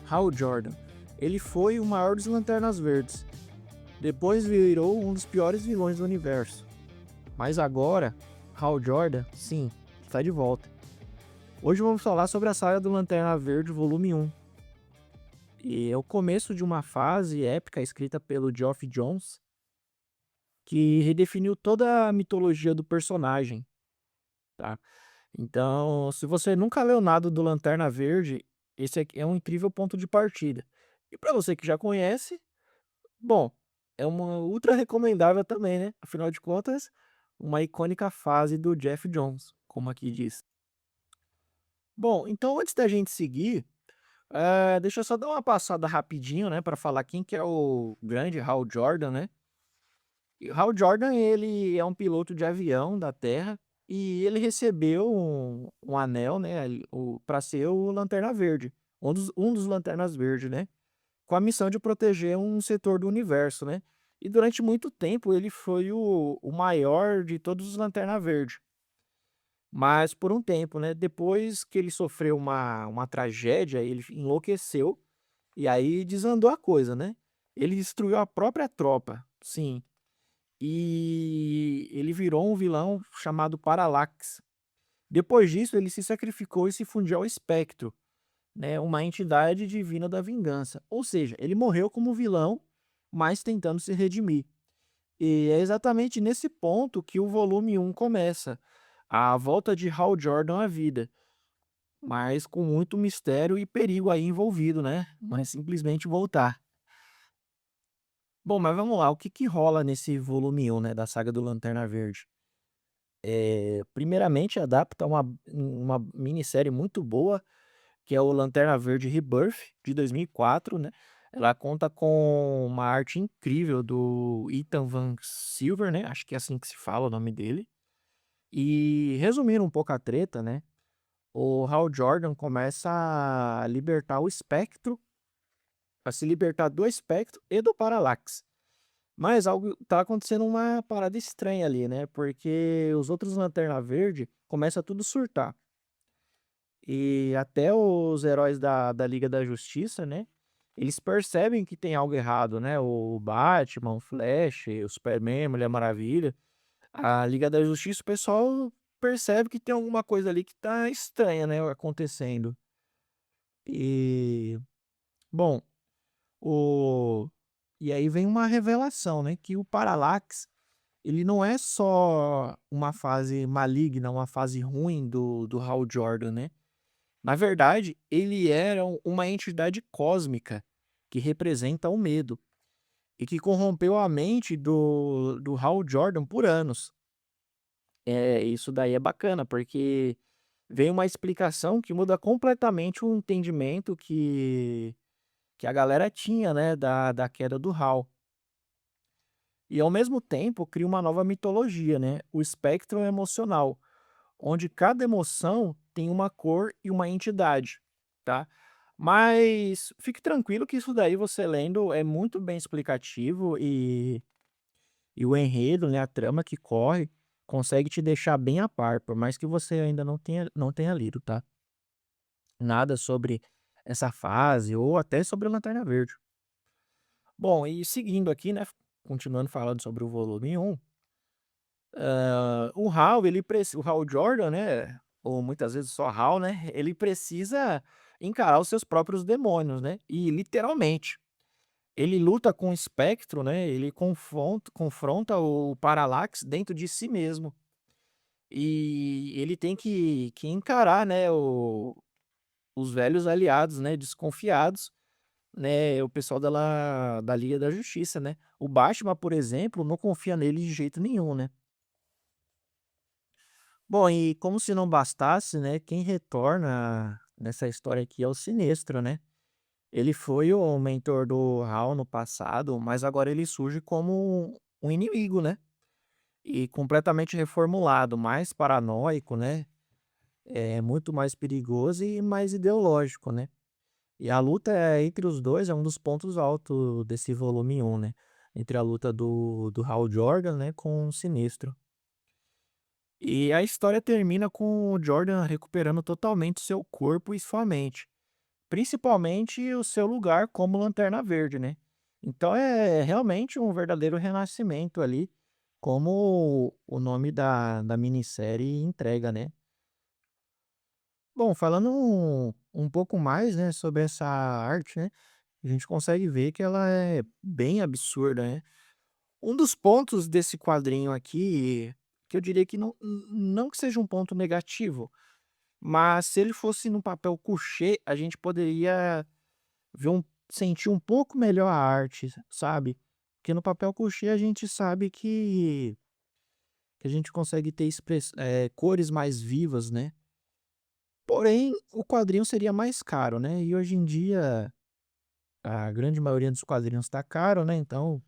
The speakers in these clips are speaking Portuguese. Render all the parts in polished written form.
Hal Jordan. Ele foi o maior dos Lanternas Verdes. Depois virou um dos piores vilões do universo. Mas agora, Hal Jordan, sim, está de volta. Hoje vamos falar sobre a saga do Lanterna Verde volume 1. E é o começo de uma fase épica escrita pelo Geoff Johns, que redefiniu toda a mitologia do personagem, tá? Então, se você nunca leu nada do Lanterna Verde, esse aqui é um incrível ponto de partida. E para você que já conhece, bom, é uma ultra recomendável também, né? Afinal de contas, uma icônica fase do Geoff Johns, como aqui diz. Bom, então antes da gente seguir, deixa eu só dar uma passada rapidinho, né, para falar quem que é o grande Hal Jordan, né? E o Hal Jordan, ele é um piloto de avião da Terra e ele recebeu um anel, né, para ser o Lanterna Verde, um dos Lanternas Verdes, né, com a missão de proteger um setor do universo, né. E durante muito tempo ele foi o maior de todos os Lanterna Verde, mas por um tempo, né, depois que ele sofreu uma tragédia, ele enlouqueceu e aí desandou a coisa, né. Ele destruiu a própria tropa, sim. E ele virou um vilão chamado Parallax. Depois disso, ele se sacrificou e se fundiu ao Espectro, né, uma entidade divina da vingança. Ou seja, ele morreu como vilão, mas tentando se redimir. E é exatamente nesse ponto que o volume 1 começa, a volta de Hal Jordan à vida, mas com muito mistério e perigo aí envolvido, né? Não é simplesmente voltar. Bom, mas vamos lá, o que que rola nesse volume 1, né, da saga do Lanterna Verde? Primeiramente adapta uma minissérie muito boa, que é o Lanterna Verde Rebirth, de 2004, né. Ela conta com uma arte incrível do Ethan Van Silver, né, acho que é assim que se fala o nome dele. E resumindo um pouco a treta, né, o Hal Jordan começa a libertar o Espectro, a se libertar do Espectro e do Parallax. Mas algo tá acontecendo, uma parada estranha ali, né, porque os outros Lanterna Verde começa tudo surtar. E até os heróis da Liga da Justiça, né, eles percebem que tem algo errado, né, o Batman, o Flash, o Superman, Mulher Maravilha, a Liga da Justiça, o pessoal percebe que tem alguma coisa ali que tá estranha, né, acontecendo. E, bom, o e aí vem uma revelação, né, que o Parallax, ele não é só uma fase maligna, uma fase ruim do Hal Jordan, né. Na verdade, ele era uma entidade cósmica que representa o medo e que corrompeu a mente do Hal Jordan por anos. Isso daí é bacana, porque vem uma explicação que muda completamente o entendimento que a galera tinha, né, da queda do Hal. E ao mesmo tempo cria uma nova mitologia, né, o espectro emocional, onde cada emoção tem uma cor e uma entidade, tá. Mas fique tranquilo que isso daí, você lendo, é muito bem explicativo e o enredo, né, a trama que corre, consegue te deixar bem a par, por mais que você ainda não tenha lido, tá. Nada sobre essa fase ou até sobre o Lanterna Verde. Bom, e seguindo aqui, né, continuando falando sobre o volume 1, o Hal Jordan, né, ou muitas vezes só Hal, né, ele precisa encarar os seus próprios demônios, né, e literalmente. Ele luta com o espectro, né, ele confronta o Parallax dentro de si mesmo. E ele tem que encarar, né, os velhos aliados, né, desconfiados, né, o pessoal da Liga da Justiça, né. O Batman, por exemplo, não confia nele de jeito nenhum, né. Bom, e como se não bastasse, né, quem retorna nessa história aqui é o Sinestro, né. Ele foi o mentor do Hal no passado, mas agora ele surge como um inimigo, né, e completamente reformulado, mais paranoico, né, muito mais perigoso e mais ideológico, né. E a luta entre os 2 é um dos pontos altos desse volume 1, né, entre a luta do Hal Jordan, né, com o Sinestro. E a história termina com o Jordan recuperando totalmente seu corpo e sua mente, principalmente o seu lugar como Lanterna Verde, né. Então é realmente um verdadeiro renascimento ali, como o nome da minissérie entrega, né. Bom, falando um pouco mais, né, sobre essa arte, né, a gente consegue ver que ela é bem absurda, né. Um dos pontos desse quadrinho aqui, que eu diria que não que seja um ponto negativo, mas se ele fosse no papel couché, a gente poderia ver sentir um pouco melhor a arte, sabe. Porque no papel couché a gente sabe que a gente consegue ter cores mais vivas, né. Porém, o quadrinho seria mais caro, né, e hoje em dia a grande maioria dos quadrinhos tá caro, né, então,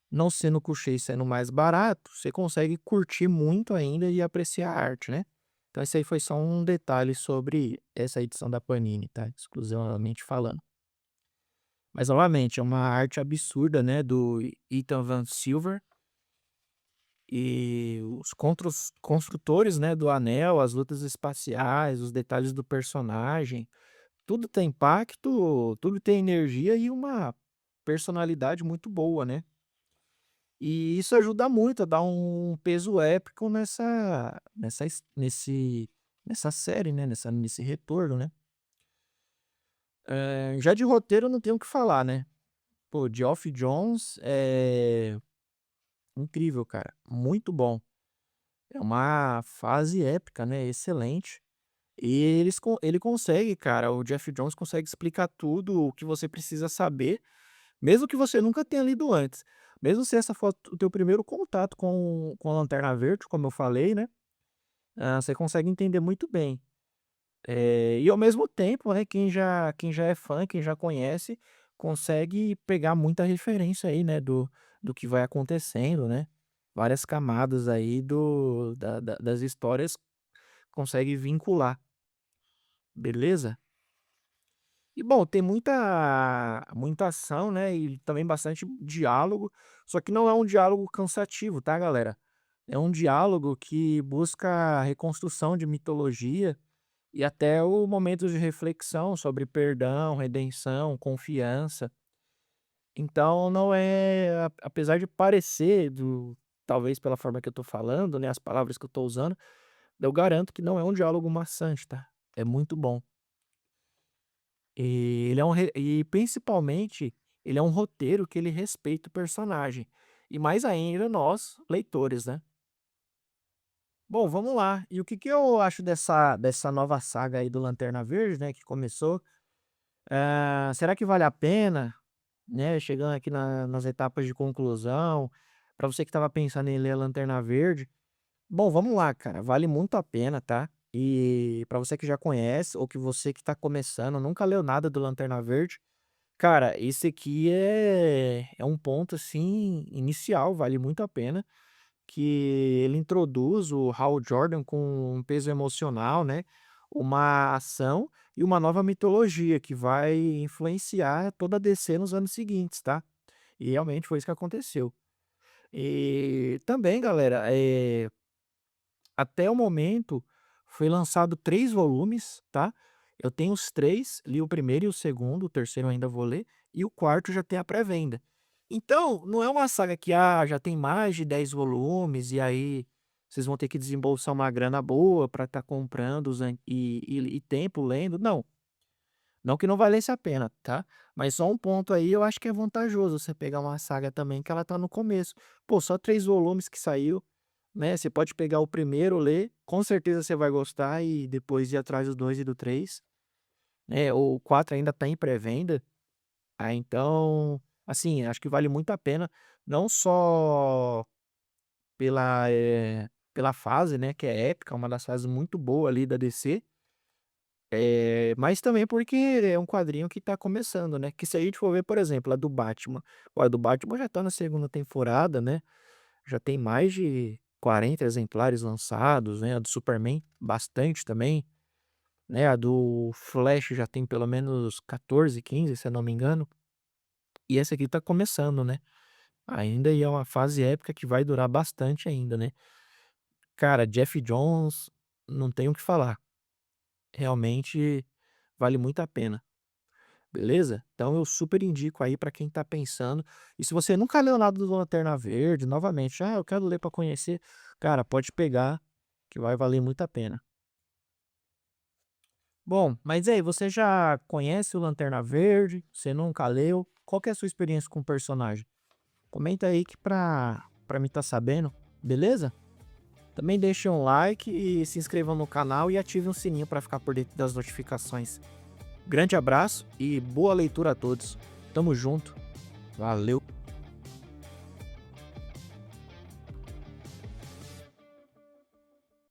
não sendo couché e sendo mais barato, você consegue curtir muito ainda e apreciar a arte, né. Então esse aí foi só um detalhe sobre essa edição da Panini, tá, exclusivamente falando. Mas novamente, é uma arte absurda, né, do Ethan Van Silver, e os construtores, né, do anel, as lutas espaciais, os detalhes do personagem, tudo tem impacto, tudo tem energia e uma personalidade muito boa, né. E isso ajuda muito a dar um peso épico nessa série, né, nesse retorno, né. Já de roteiro eu não tenho o que falar, né. Pô, Geoff Johns é incrível, cara, muito bom. É uma fase épica, né, excelente. E ele consegue, cara, o Jeff Jones consegue explicar tudo o que você precisa saber, mesmo que você nunca tenha lido antes. Mesmo se essa for o teu primeiro contato com a Lanterna Verde, como eu falei, né, você consegue entender muito bem. E ao mesmo tempo, né, quem já é fã, quem já conhece, consegue pegar muita referência aí, né, do que vai acontecendo, né. Várias camadas aí das histórias consegue vincular, beleza? E bom, tem muita ação, né, e também bastante diálogo, só que não é um diálogo cansativo, tá, galera. É um diálogo que busca a reconstrução de mitologia e até o momento de reflexão sobre perdão, redenção, confiança. Então não é, apesar de parecer talvez pela forma que eu tô falando, né, as palavras que eu tô usando, eu garanto que não é um diálogo maçante, tá. É muito bom. E principalmente, ele é um roteiro que ele respeita o personagem, e mais ainda nós, leitores, né. Bom, vamos lá, e o que que eu acho dessa nova saga aí do Lanterna Verde, né, que começou, será que vale a pena, né, chegando aqui nas etapas de conclusão, para você que estava pensando em ler a Lanterna Verde, bom, vamos lá, cara, vale muito a pena, tá. E para você que já conhece ou que você que está começando, nunca leu nada do Lanterna Verde, cara, esse aqui é um ponto, assim, inicial, vale muito a pena, que ele introduz o Hal Jordan com um peso emocional, né, uma ação e uma nova mitologia que vai influenciar toda a DC nos anos seguintes, tá. E realmente foi isso que aconteceu. E também, galera, até o momento, foi lançado 3 volumes, tá. Eu tenho os 3, li o primeiro e o segundo, o terceiro eu ainda vou ler, e o quarto já tem a pré-venda. Então, não é uma saga que, já tem mais de 10 volumes, e aí vocês vão ter que desembolsar uma grana boa para estar comprando os an e tempo lendo, não. Não que não valesse a pena, tá. Mas só um ponto aí eu acho que é vantajoso você pegar uma saga também que ela tá no começo. Pô, só 3 volumes que saiu, né, você pode pegar o primeiro, ler, com certeza você vai gostar e depois ir atrás do 2 e do 3, né, o 4 ainda tá em pré-venda, então, assim, acho que vale muito a pena, não só pela fase, né, que é épica, uma das fases muito boa ali da DC, mas também porque é um quadrinho que tá começando, né, que se a gente for ver, por exemplo, a do Batman, a do Batman já tá na segunda temporada, né. Já tem mais de 40 exemplares lançados, né, a do Superman bastante também, né, a do Flash já tem pelo menos 14, 15, se eu não me engano, e essa aqui tá começando, né, ainda e é uma fase épica que vai durar bastante ainda, né. Cara, Jeff Jones, não tenho o que falar, realmente vale muito a pena. beleza? Então eu super indico aí pra quem tá pensando. E se você nunca leu nada do Lanterna Verde, novamente, eu quero ler pra conhecer, cara, pode pegar que vai valer muito a pena. Bom, mas e aí, você já conhece o Lanterna Verde? Você nunca leu? Qual que é a sua experiência com o personagem? Comenta aí que pra mim tá sabendo, beleza? Também deixe um like e se inscrevam no canal e ative o sininho para ficar por dentro das notificações. Grande abraço e boa leitura a todos. Tamo junto. Valeu.